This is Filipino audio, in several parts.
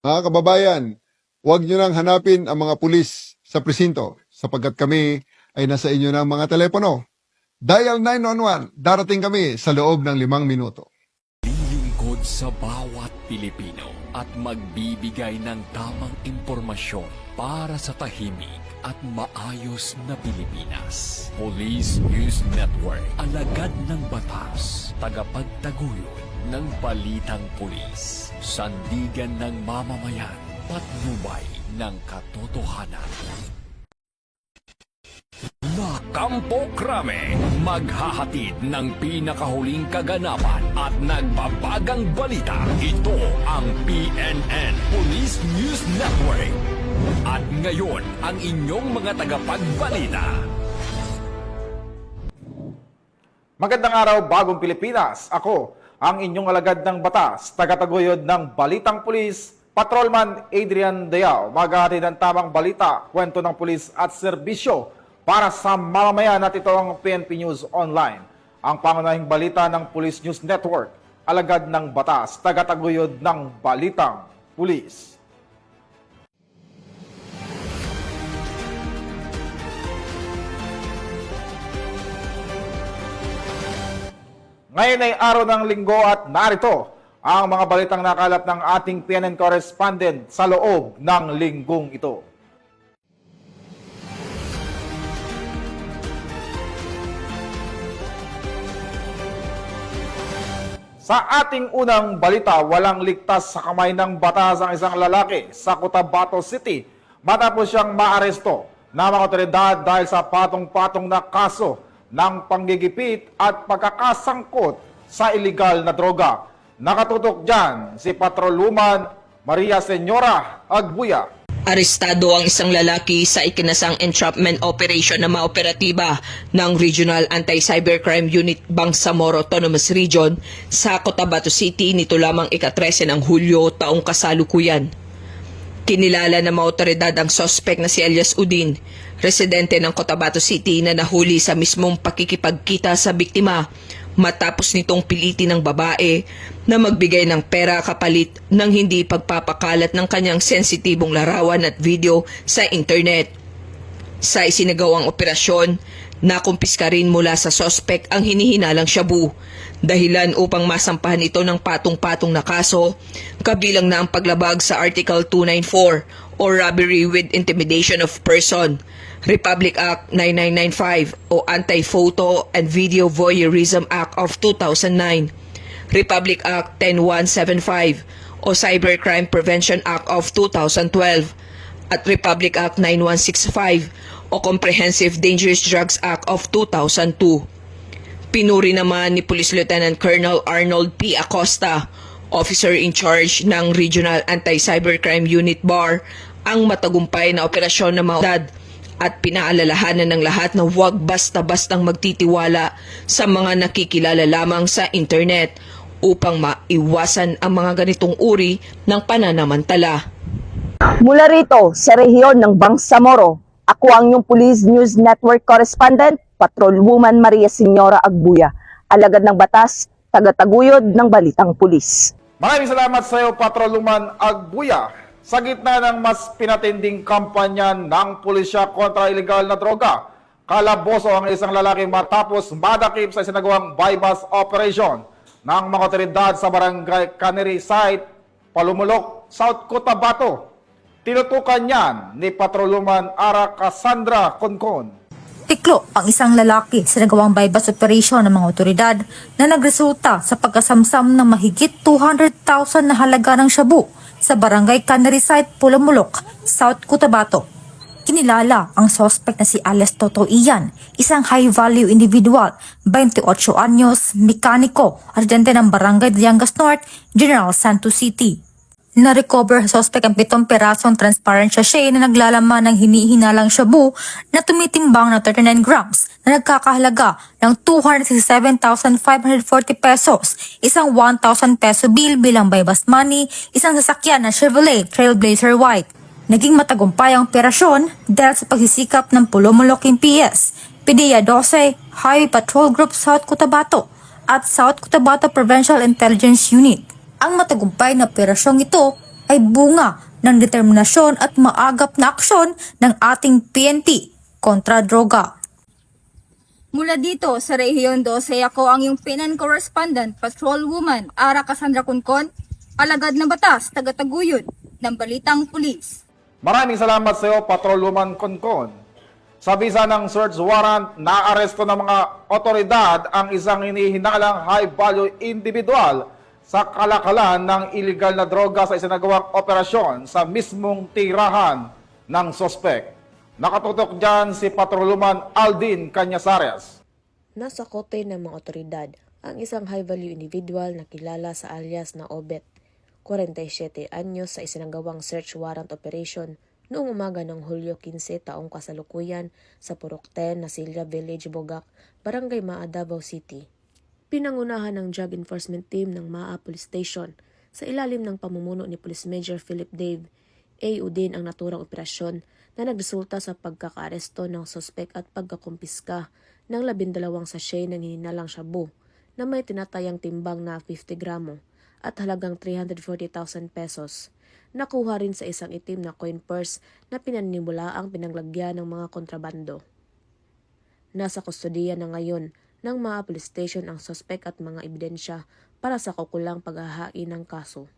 Mga kababayan, huwag nyo nang hanapin ang mga pulis sa presinto sapagkat kami ay nasa inyo ng mga telepono. Dial 911, darating kami sa loob ng 5 minuto. Lilingkod sa bawat Pilipino at magbibigay ng tamang impormasyon para sa tahimik at maayos na Pilipinas. Police News Network, alagad ng batas, tagapagtaguyod ng balitang pulis, sandigan ng mamamayan, patnubay ng katotohanan. Na Kampo Krame, maghahatid ng pinakahuling kaganapan at nagbabagang balita. Ito ang PNN Police News Network. At ngayon, ang inyong mga tagapagbalita. Magandang araw, Bagong Pilipinas. Ako, ang inyong alagad ng batas, tagataguyod ng Balitang Pulis, Patrolman Adrian Deao. Maghahatid ng tamang balita, kwento ng pulis at serbisyo para sa mamamayan at ito ang PNP News Online. Ang pangunahing balita ng Police News Network, alagad ng batas, tagataguyod ng Balitang Pulis. Ngayon ay araw ng linggo at narito ang mga balitang nakalap ng ating PNN correspondent sa loob ng linggong ito. Sa ating unang balita, walang ligtas sa kamay ng batas ang isang lalaki sa Cotabato City matapos siyang maaresto ng mga otoridad dahil sa patong-patong na kaso ng panggigipit at pagkakasangkot sa iligal na droga. Nakatutok dyan si Patrolwoman Maria Senyora Agbuya. Arestado ang isang lalaki sa ikinasang entrapment operation na maoperatiba ng Regional Anti-Cybercrime Unit Bangsamoro Autonomous Region sa Cotabato City nito lamang ika-13 ng Hulyo taong kasalukuyan. Kinilala ng mga otoridad ang sospek na si Elias Udin, residente ng Cotabato City na nahuli sa mismong pakikipagkita sa biktima matapos nitong pilitin ng babae na magbigay ng pera kapalit ng hindi pagpapakalat ng kanyang sensitibong larawan at video sa internet. Sa isinagawang operasyon, nakumpiska rin mula sa sospek ang hinihinalang shabu, dahilan upang masampahan ito ng patong-patong na kaso, kabilang na ang paglabag sa Article 294 o Robbery with Intimidation of Person, Republic Act 9995 o Anti-Photo and Video Voyeurism Act of 2009, Republic Act 10175 o Cybercrime Prevention Act of 2012, at Republic Act 9165 o Comprehensive Dangerous Drugs Act of 2002. Pinuri naman ni Police Lieutenant Colonel Arnold P. Acosta, Officer in Charge ng Regional Anti-Cybercrime Unit BAR, ang matagumpay na operasyon ng mga otoridad at pinaalalahanan ng lahat na huwag basta-bastang magtitiwala sa mga nakikilala lamang sa internet upang maiwasan ang mga ganitong uri ng pananamantala. Mula rito sa rehiyon ng Bangsamoro, ako ang inyong Police News Network correspondent, Patrolwoman Maria Senyora Agbuya, alagad ng batas, tagataguyod ng Balitang Pulis. Maraming salamat sa iyo, Patrolwoman Agbuya. Sa gitna ng mas pinatinding kampanya ng pulisya kontra iligal na droga, kalaboso ang isang lalaki matapos madakip sa isinagawang bypass operation ng mga otoridad sa barangay Cannery Site, Palumulok, South Cotabato. Tinutukan niyan ni Patrolwoman Ara Cassandra Concon. Tiklo ang isang lalaki sa nagawang bypass operation ng mga otoridad na nagresulta sa pagkasamsam ng mahigit 200,000 na halaga ng shabu sa barangay Cannery Site, Palumulok, South Cotabato. Kinilala ang suspect na si Alias Toto Ian, isang high-value individual, 28 anyos, mekaniko, residente ng barangay Diliangas North, General Santos City. Na-recover sa suspect ang 7 perasong transparent sachet na naglalaman ng hinihinalang shabu na tumitimbang na 39 grams na nagkakahalaga ng 267,540 pesos, isang 1,000 peso bill bilang bypass money, isang sasakyan na Chevrolet Trailblazer White. Naging matagumpay ang operasyon dahil sa pagsisikap ng Palumulok PS, PDEA 12, Highway Patrol Group South Cotabato at South Cotabato Provincial Intelligence Unit. Ang matagumpay na operasyong ito ay bunga ng determinasyon at maagap na aksyon ng ating PNP kontra droga. Mula dito sa Rehiyon 12, ako ang iyong PNN correspondent, Patrolwoman Ara Cassandra Cuncon, alagad ng batas, tagataguyod ng Balitang Pulis. Maraming salamat sa iyo, Patrolwoman Concon. Sa bisa ng search warrant, naaresto ng mga otoridad ang isang hinihinalang high-value individual sa kalakalan ng illegal na droga sa isinagawang operasyon sa mismong tirahan ng sospek. Nakatutok dyan si Patrolwoman Aldin Cañazares. Nasa kote ng mga otoridad ang isang high-value individual na kilala sa alias na Obet, 47 anyos sa isinagawang search warrant operation noong umaga ng Hulyo 15 taong kasalukuyan sa Purok 10, Nasilla Village, Bogak, Barangay Maa, Davao City. Pinangunahan ng Drug Enforcement Team ng Maa Police Station sa ilalim ng pamumuno ni Police Major Philip Dave, AU din ang naturang operasyon na nagresulta sa pagkakaaresto ng sospek at pagkakumpiska ng 12 sachet ng hininalang shabu na may tinatayang timbang na 50 gramo at halagang 340,000 pesos. Nakuha rin sa isang itim na coin purse na pinanimula ang pinaglagyan ng mga kontrabando. Nasa kustodiya na ngayon ng Maa Police Station ang sospek at mga ebidensya para sa kukulang paghahain ng kaso.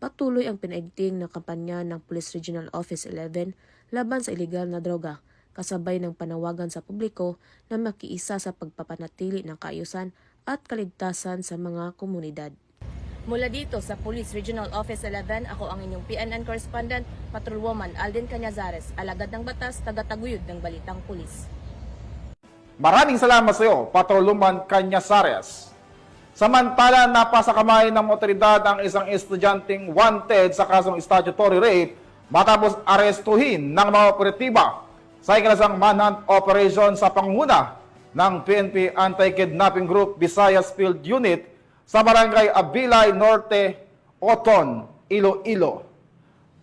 Patuloy ang pinaigting na kampanya ng Police Regional Office 11 laban sa iligal na droga, kasabay ng panawagan sa publiko na makiisa sa pagpapanatili ng kaayusan at kaligtasan sa mga komunidad. Mula dito sa Police Regional Office 11, ako ang inyong PNN correspondent, Patrolwoman Aldin Cañazares, alagad ng batas, tagataguyod ng Balitang Pulis. Maraming salamat sa iyo, Patrolwoman Cañazares. Samantala, napasa kamay ng otoridad ang isang estudyanteng wanted sa kasong statutory rape matapos arestuhin ng mga operatiba sa ikinasang manhunt operation sa panguna ng PNP Anti-Kidnapping Group Visayas Field Unit sa Barangay Abilay Norte, Oton, Iloilo.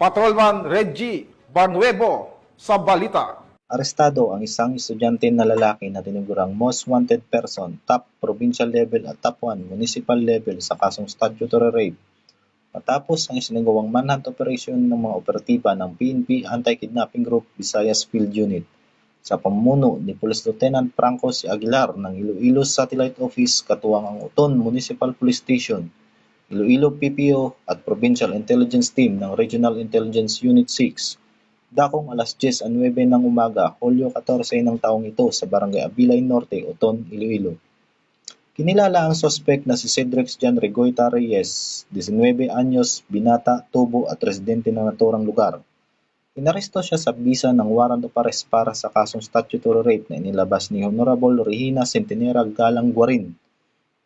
Patrolman Reggie Barnuevo sa balita. Arestado ang isang estudyante na lalaki na tinugurang most wanted person, top provincial level at top 1 municipal level sa kasong statutory rape. Matapos ang isinagawang manhunt operation ng mga operatiba ng PNP Anti-Kidnapping Group Visayas Field Unit sa pamumuno ni Police Lieutenant Franco C. Aguilar ng Iloilo Satellite Office katuwang ang Uton Municipal Police Station, Iloilo PPO at Provincial Intelligence Team ng Regional Intelligence Unit 6. Dakong alas 10:09 ng umaga, Hulyo 14 ng taong ito sa Barangay Abilay Norte, Uton, Iloilo. Kinilala ang suspect na si Cedric John Regoyta Reyes, 19 anyos, binata, tubo at residente ng naturang lugar. Inaresto siya sa bisa ng warrant of arrest para sa kasong statutory rape na inilabas ni Honorable Regina Centenera Galang Guarin,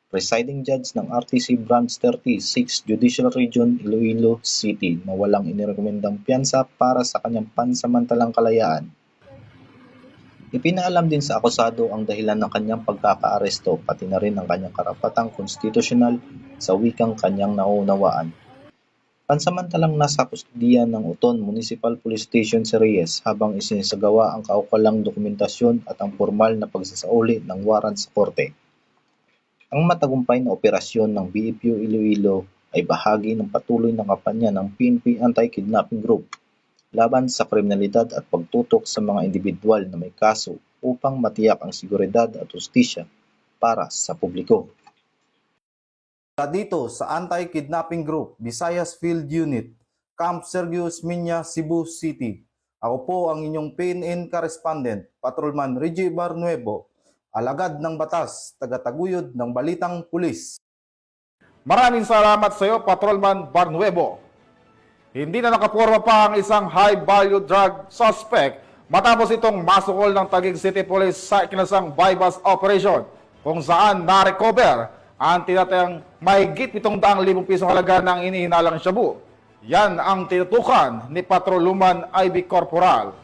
presiding judge ng RTC Branch 36 Judicial Region, Iloilo City, na walang inirekomendang piyansa para sa kanyang pansamantalang kalayaan. Ipinaalam din sa akusado ang dahilan ng kanyang pagkakaaresto, pati na rin ang kanyang karapatang konstitusyonal sa wikang kanyang naunawaan. Pansamantalang nasa kustodiya ng Uton Municipal Police Station si Reyes habang isinasagawa ang kaukulang dokumentasyon at ang formal na pagsasauli ng warrant sa korte. Ang matagumpay na operasyon ng BPU Iloilo ay bahagi ng patuloy na kampanya ng PNP Anti-Kidnapping Group laban sa kriminalidad at pagtutok sa mga individual na may kaso upang matiyak ang seguridad at hustisya para sa publiko. Dito sa Anti-Kidnapping Group Visayas Field Unit, Camp Sergius Minya, Cebu City. Ako po ang inyong PNN correspondent, Patrolman Reggie Barnuevo, alagad ng batas, tagataguyod ng Balitang Pulis. Maraming salamat sa iyo, Patrolman Barnuevo. Hindi na nakaporma pa ang isang high-value drug suspect matapos itong masukol ng Taguig City Police sa ikinasang bypass operation kung saan na-recover ang tinatayang mahigit 700,000 pisong halaga ng inihinalang shabu. Yan ang tinutukan ni Patrolwoman Ivy Corporal.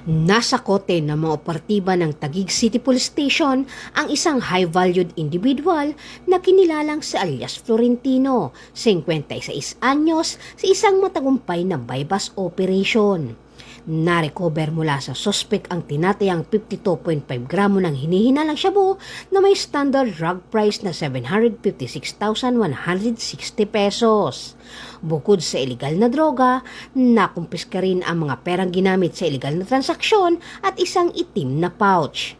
Nasa kote ng mga operatiba ng Taguig City Police Station ang isang high-valued individual na kinilalang si alias Florentino, 56 anyos, sa isang matagumpay na bypass operation. Na-recover mula sa suspect ang tinatayang 52.5 gramo ng hinihinalang shabu na may standard drug price na 756,160 pesos. Bukod sa illegal na droga, nakumpiska rin ang mga perang ginamit sa illegal na transaksyon at isang itim na pouch.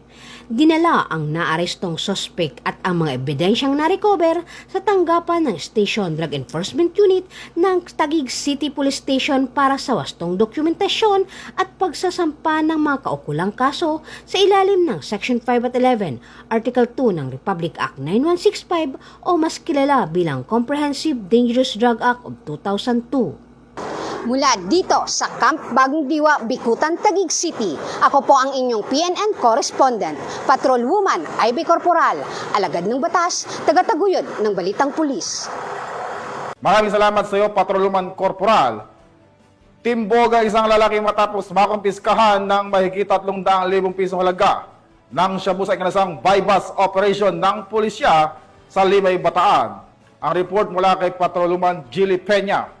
Dinala ang naarestong suspect at ang mga ebidensyang na-recover sa tanggapan ng Station Drug Enforcement Unit ng Taguig City Police Station para sa wastong dokumentasyon at pagsasampa ng mga kaukulang kaso sa ilalim ng Section 5 at 11, Article 2 ng Republic Act 9165 o mas kilala bilang Comprehensive Dangerous Drug Act of 2002. Mula dito sa Camp Bagong Diwa, Bikutan, Taguig City, ako po ang inyong PNN correspondent, Patrolwoman Ivy Corporal, alagad ng batas, tagataguyod ng Balitang Pulis. Maraming salamat sa iyo, Patrolwoman Corporal. Timboga isang lalaki matapos makumpiskahan ng mahigit 300,000 pisong halaga ng shabu sa ikinasang bypass operation ng pulisya sa Limay, Bataan. Ang report mula kay Patrolwoman Jilly Peña.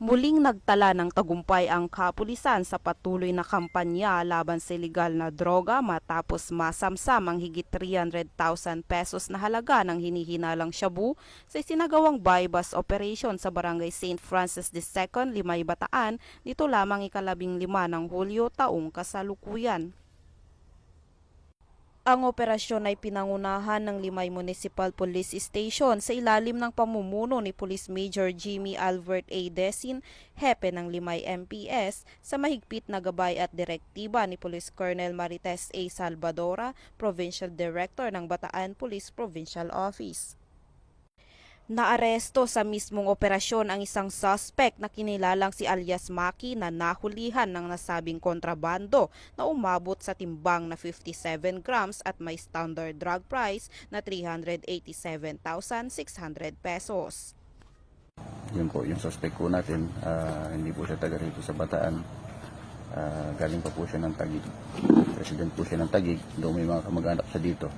Muling nagtala ng tagumpay ang kapulisan sa patuloy na kampanya laban sa illegal na droga matapos masamsam ang higit 300,000 pesos na halaga ng hinihinalang shabu sa isinagawang bypass operation sa Barangay St. Francis II, Limay, Bataan, dito lamang 15 ng Hulyo taong kasalukuyan. Ang operasyon ay pinangunahan ng Limay Municipal Police Station sa ilalim ng pamumuno ni Police Major Jimmy Albert A. Desin, hepe ng Limay MPS, sa mahigpit na gabay at direktiba ni Police Colonel Marites A. Salvadora, Provincial Director ng Bataan Police Provincial Office. Naaresto sa mismong operasyon ang isang suspect na kinilalang si alias Maki na nahulihan ng nasabing kontrabando na umabot sa timbang na 57 grams at may standard drug price na 387,600 pesos. Yun po, yung suspect po natin, hindi po siya taga rito sa Bataan. Galing pa po siya ng Taguig. President po siya ng Taguig. Doon may mga kamag-anak siya dito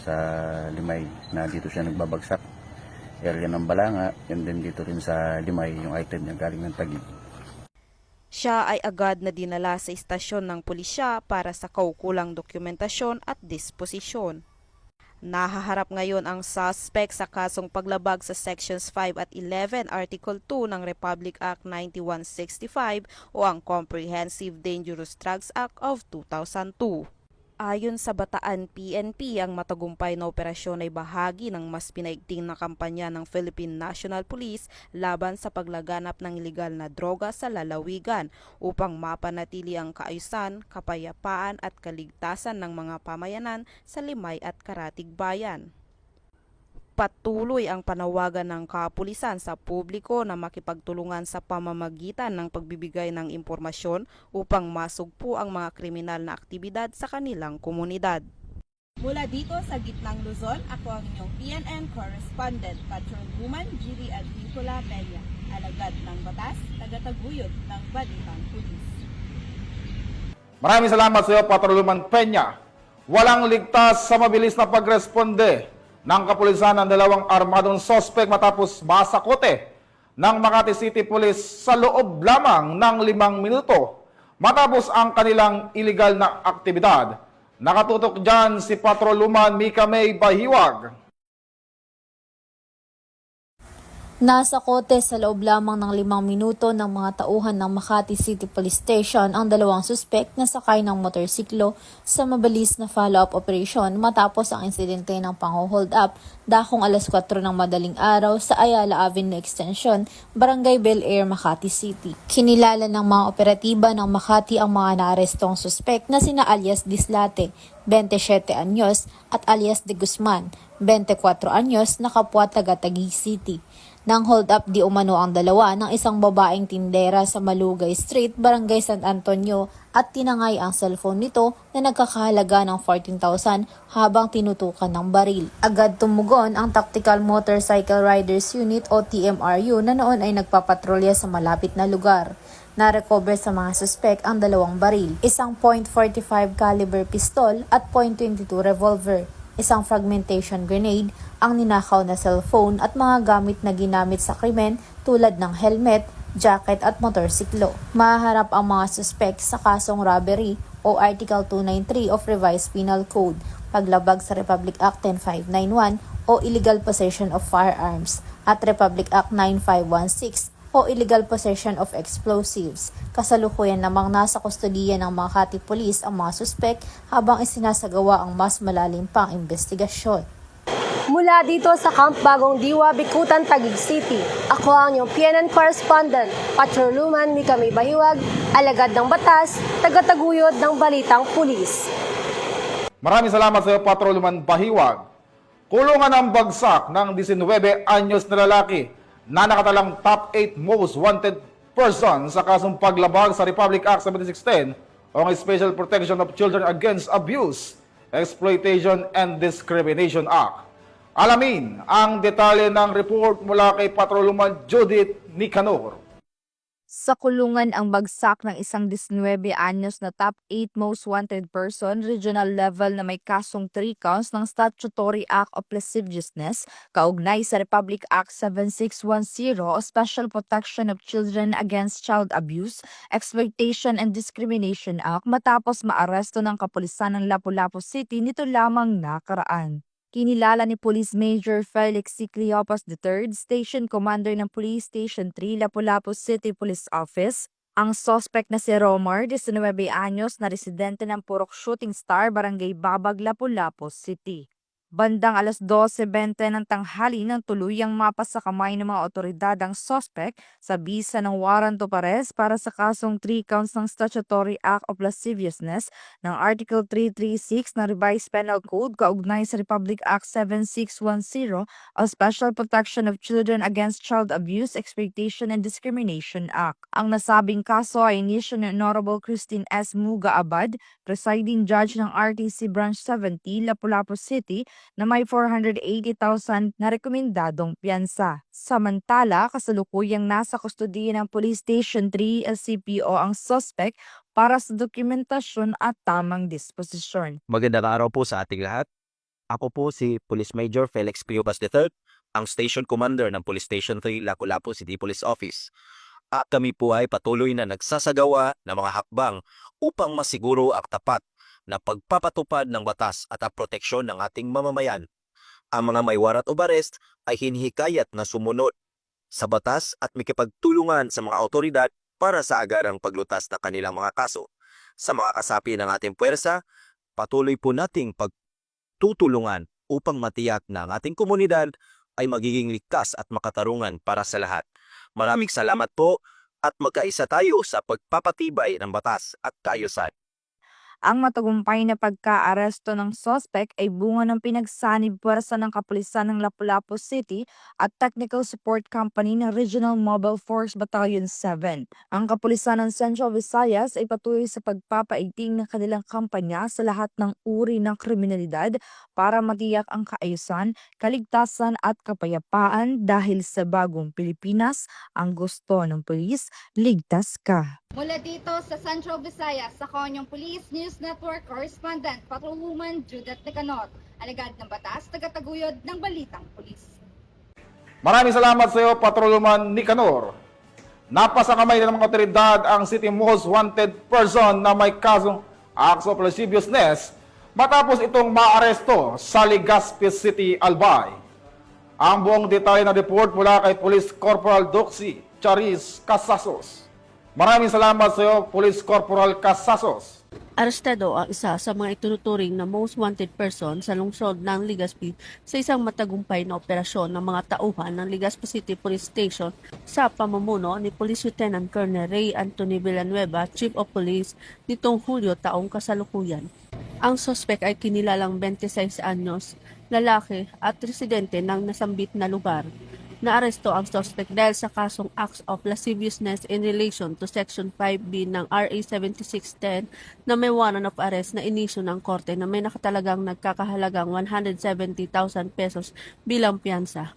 sa Limay na dito siya nagbabagsak. Area ng Balanga, and then dito rin sa Limay yung item niya galing ng Taguig. Siya ay agad na dinala sa istasyon ng pulisya para sa kaukulang dokumentasyon at disposisyon. Nahaharap ngayon ang suspect sa kasong paglabag sa Sections 5 at 11 Article 2 ng Republic Act 9165 o ang Comprehensive Dangerous Drugs Act of 2002. Ayon sa Bataan PNP, ang matagumpay na operasyon ay bahagi ng mas pinaigting na kampanya ng Philippine National Police laban sa paglaganap ng ilegal na droga sa lalawigan upang mapanatili ang kaayusan, kapayapaan at kaligtasan ng mga pamayanan sa Limay at Karatig Bayan. Patuloy ang panawagan ng kapulisan sa publiko na makipagtulungan sa pamamagitan ng pagbibigay ng impormasyon upang masugpo ang mga kriminal na aktibidad sa kanilang komunidad. Mula dito sa gitnang Luzon, ako ang inyong PNN correspondent, Patrolwoman Jilly Advicola Peña, alagad ng batas, tagataguyod ng Balitang Pulis. Maraming salamat sa iyo, Patrolwoman Peña. Walang ligtas sa mabilis na pagresponde ng kapulisan ng dalawang armadong sospek matapos masakote ng Makati City Police sa loob lamang ng 5 minuto matapos ang kanilang illegal na aktibidad. Nakatutok dyan si Patrolwoman Mika May Bahiwag. Nasa kote sa loob lamang ng 5 minuto ng mga tauhan ng Makati City Police Station ang dalawang suspect na sakay ng motorsiklo sa mabilis na follow-up operation matapos ang insidente ng pang-hold up dakong alas 4 ng madaling araw sa Ayala Avenue Extension, Barangay Bel Air, Makati City. Kinilala ng mga operatiba ng Makati ang mga naarestong suspect na sina alias Dislate, 27 anyos, at alias De Guzman, 24 anyos, na kapwa taga Taguig City. Nang hold up di umano ang dalawa ng isang babaeng tindera sa Malugay Street, Barangay San Antonio, at tinangay ang cellphone nito na nagkakahalaga ng 14,000 habang tinutukan ng baril. Agad tumugon ang Tactical Motorcycle Riders Unit o TMRU na noon ay nagpapatrolya sa malapit na lugar. Na-recover sa mga suspect ang dalawang baril, isang .45 caliber pistol at .22 revolver, isang fragmentation grenade, ang ninakaw na cellphone at mga gamit na ginamit sa krimen tulad ng helmet, jacket at motorsiklo. Mahaharap ang mga suspect sa kasong robbery o Article 293 of Revised Penal Code, paglabag sa Republic Act 10591 o illegal possession of firearms at Republic Act 9516 o illegal possession of explosives. Kasalukuyan namang nasa kustodiya ng Makati Police ang mga suspect habang isinasagawa ang mas malalim pang investigasyon. Mula dito sa Camp Bagong Diwa, Bikutan, Taguig City, ako ang iyong PNN correspondent, Patrolwoman Mikami Bahiwag, alagad ng batas, tagataguyod ng balitang pulis. Maraming salamat sa iyo, Patrolman Bahiwag. Kulungan ang bagsak ng 19 anyos na lalaki na nakatalang top 8 most wanted person sa kasong paglabag sa Republic Act 7610 o ang Special Protection of Children Against Abuse, Exploitation and Discrimination Act. Alamin ang detalye ng report mula kay Patrolwoman Judith Nicanor. Sa kulungan ang bagsak ng isang 19 anyos na top 8 most wanted person, regional level na may kasong 3 counts ng Statutory Act of Lasciviousness, kaugnay sa Republic Act 7610 o Special Protection of Children Against Child Abuse, Exploitation and Discrimination Act matapos maaresto ng kapulisan ng Lapu-Lapu City nito lamang nakaraan. Kinilala ni Police Major Felix C. Cleopas III, Station Commander ng Police Station 3, Lapu-Lapu City Police Office, ang suspect na si Romar, 19 anyos na residente ng Purok Shooting Star, Barangay Babag, Lapu-Lapu City. Bandang alas 12:20 ng tanghali nang tuluyang mapas sa kamay ng mga otoridad ang suspect sa bisa ng warrant of arrest para sa kasong 3 counts ng Statutory Act of Lasciviousness ng Article 336 ng Revised Penal Code kaugnay sa Republic Act 7610 o Special Protection of Children Against Child Abuse, Exploitation and Discrimination Act. Ang nasabing kaso ay inisyo ni Honorable Christine S. Muga Abad, Presiding Judge ng RTC Branch 70, Lapu-Lapu City, na may 480,000 na rekomendadong piyansa. Samantala, kasalukuyang nasa kustodiya ng Police Station 3 LCPO ang suspect para sa dokumentasyon at tamang disposisyon. Magandang araw po sa ating lahat. Ako po si Police Major Felix Cleopas III, ang Station Commander ng Police Station 3 Lapu-Lapu City Police Office. At kami po ay patuloy na nagsasagawa ng mga hakbang upang masiguro ang tapat na pagpapatupad ng batas at ang proteksyon ng ating mamamayan. Ang mga may warrant of arrest ay hinihikayat na sumunod sa batas at makipagtulungan sa mga otoridad para sa agarang paglutas ng kanilang mga kaso. Sa mga kasapi ng ating puwersa, patuloy po nating pagtutulungan upang matiyak na ang ating komunidad ay magiging ligtas at makatarungan para sa lahat. Maraming salamat po at magkaisa tayo sa pagpapatibay ng batas at kaayusan. Ang matagumpay na pagka-aresto ng suspect ay bunga ng pinagsanib puwersa ng kapulisan ng Lapu-Lapu City at Technical Support Company ng Regional Mobile Force Battalion 7. Ang kapulisan ng Central Visayas ay patuloy sa pagpapaigting ng kanilang kampanya sa lahat ng uri ng kriminalidad para matiyak ang kaayusan, kaligtasan at kapayapaan dahil sa bagong Pilipinas, ang gusto ng pulis, ligtas ka. Mula dito sa Central Visayas, sa Konyong Police News Network Correspondent, Patrolwoman Judith Nicanor, alagad ng batas, tagataguyod ng balitang pulis. Maraming salamat sa iyo, Patrolwoman Nicanor. Napasa kamay ng mga otoridad ang city most wanted person na may kasong acts of lasciviousness matapos itong maaresto sa Legazpi City, Albay. Ang buong detalye ng report mula kay Police Corporal Doxy Charis Casasos. Maraming salamat sa iyo, Police Corporal Casasos. Arestado ang isa sa mga ituturing na most wanted person sa lungsod ng Legazpi sa isang matagumpay na operasyon ng mga tauhan ng Legazpi City Police Station sa pamumuno ni Police Lieutenant Colonel Ray Anthony Villanueva, Chief of Police, nitong Hulyo taong kasalukuyan. Ang suspect ay kinilalang 26 anyos, lalaki at residente ng nasambit na lugar. Naaresto ang suspect dahil sa kasong acts of lasciviousness in relation to Section 5B ng RA 7610 na may warrant of arrest na inisyo ng korte na may nakatalagang nagkakahalagang 170,000 pesos bilang piyansa.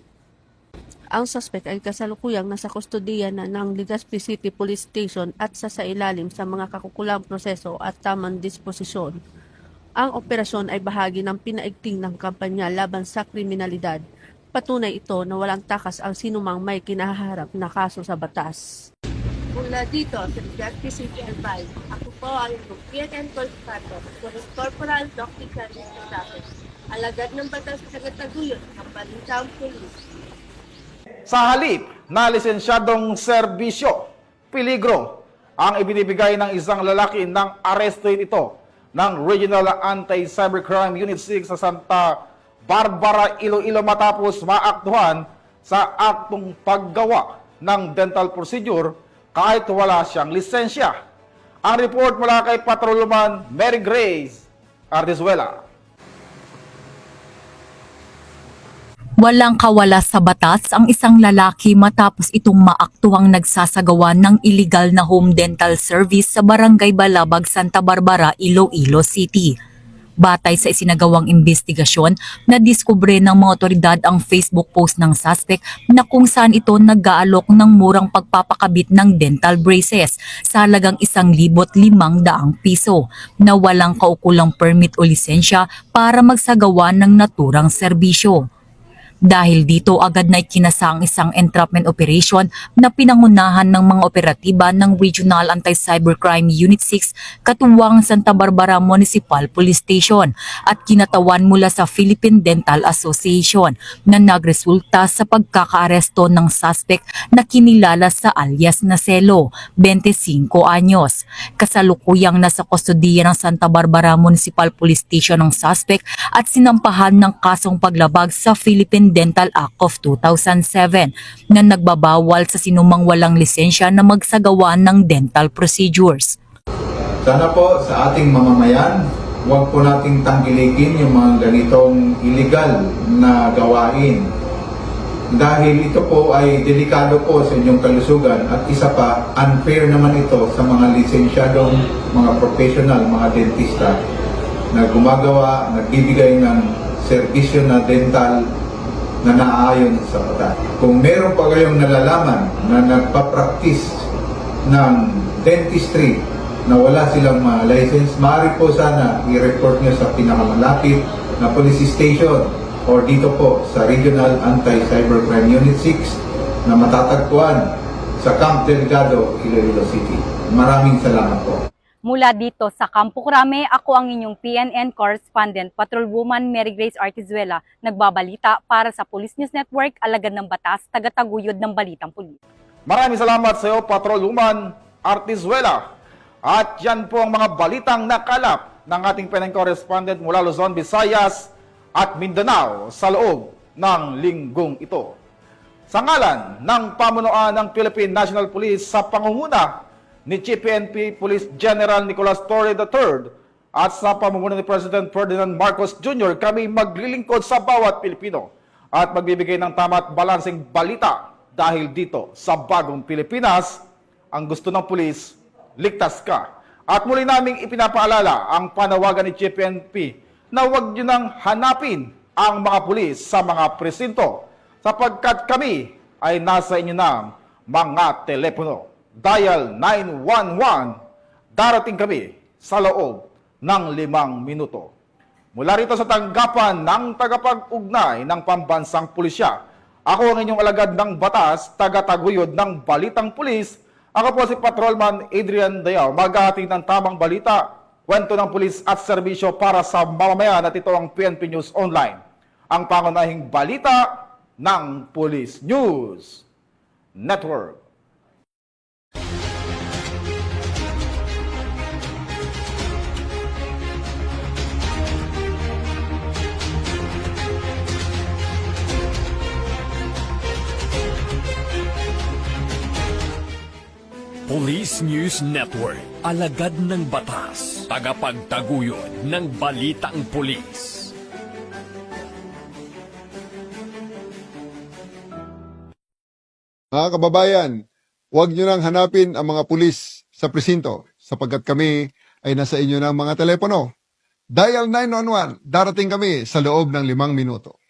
Ang suspect ay kasalukuyang nasa kustodiya na ng Legazpi City Police Station at sasailalim sa mga kakukulang proseso at tamang disposisyon. Ang operasyon ay bahagi ng pinaigting ng kampanya laban sa kriminalidad. Patunay ito na walang takas ang sinumang may kinaharap na kaso sa batas. Mula dito sa Legazpi City Archive, ako po ang inyong PNN Correspondent, Police Corporal Dr. Clarice Gonzalez, alagad ng batas sa Tagataguyod ng Balitang Pulis. Sa halip na lisensyadong serbisyo, peligro ang ibinibigay ng isang lalaki ng arrestuin ito ng Regional Anti-Cybercrime Unit 6 sa Santa Barbara, Iloilo matapos maaktuhan sa aktong paggawa ng dental procedure kahit wala siyang lisensya. Ang report mula kay Patrolman Mary Grace Ardizuela. Walang kawala sa batas ang isang lalaki matapos itong maaktuhang nagsasagawa ng illegal na home dental service sa Barangay Balabag, Santa Barbara, Iloilo City. Batay sa isinagawang investigasyon, nadiskubre ng mga otoridad ang Facebook post ng suspect na kung saan ito nag-aalok ng murang pagpapakabit ng dental braces sa halagang 1,500 piso na walang kaukulang permit o lisensya para magsagawa ng naturang serbisyo. Dahil dito agad na ikinasa ang isang entrapment operation na pinangunahan ng mga operatiba ng Regional Anti-Cybercrime Unit 6 katuwang Santa Barbara Municipal Police Station at kinatawan mula sa Philippine Dental Association na nagresulta sa pagkakaaresto ng suspect na kinilala sa alias na Celo, 25 anyos. Kasalukuyang nasa kustodiya ng Santa Barbara Municipal Police Station ng suspect at sinampahan ng kasong paglabag sa Philippine Dental Act of 2007 na nagbabawal sa sinumang walang lisensya na magsagawa ng dental procedures. Sana po sa ating mamamayan, huwag po nating tangkilikin yung mga ganitong illegal na gawain. Dahil ito po ay delikado po sa inyong kalusugan at isa pa, unfair naman ito sa mga lisensyadong mga professional, mga dentista na gumagawa, nagbibigay ng serbisyo na dental na naaayon sa batas. Kung meron pa kayong nalalaman na nagpa-practice ng dentistry na wala silang mga license, maaari po sana i-report nyo sa pinakamalapit na police station or dito po sa Regional Anti-Cybercrime Unit 6 na matatagpuan sa Camp Delgado, Iloilo City. Maraming salamat po. Mula dito sa Campo Crame, ako ang inyong PNN Correspondent, Patrolwoman Mary Grace Artizuela, nagbabalita para sa Police News Network, alagad ng batas, tagataguyod ng Balitang Pulis. Maraming salamat sa iyo, Patrolwoman Artizuela. At yan po ang mga balitang nakalap ng ating PNN Correspondent mula Luzon, Visayas at Mindanao sa loob ng linggong ito. Sa ngalan ng pamunuan ng Philippine National Police sa pangunguna ni Chief PNP Police General Nicolas Torre III at sa pamumuno ni President Ferdinand Marcos Jr., kami maglilingkod sa bawat Pilipino at magbibigay ng tama at balanseng balita dahil dito sa bagong Pilipinas, ang gusto ng pulis, ligtas ka. At muli naming ipinapaalala ang panawagan ni Chief PNP na huwag nyo nang hanapin ang mga pulis sa mga presinto sapagkat kami ay nasa inyo ng mga telepono. Dial 911, darating kami sa loob ng 5 minuto. Mula rito sa tanggapan ng tagapag-ugnay ng pambansang pulisya, ako ang inyong alagad ng batas, tagataguyod ng Balitang Pulis. Ako po si Patrolman Adrian Dayao, maghahatid ng tamang balita, kwento ng pulis at serbisyo para sa mamamayan at ito ang PNP News Online, ang pangunahing balita ng Police News Network. Police News Network, alagad ng batas, tagapagtaguyod ng Balitang Pulis. Mga kababayan, huwag nyo nang hanapin ang mga pulis sa presinto sapagkat kami ay nasa inyo ng mga telepono. Dial 911, darating kami sa loob ng 5 minuto.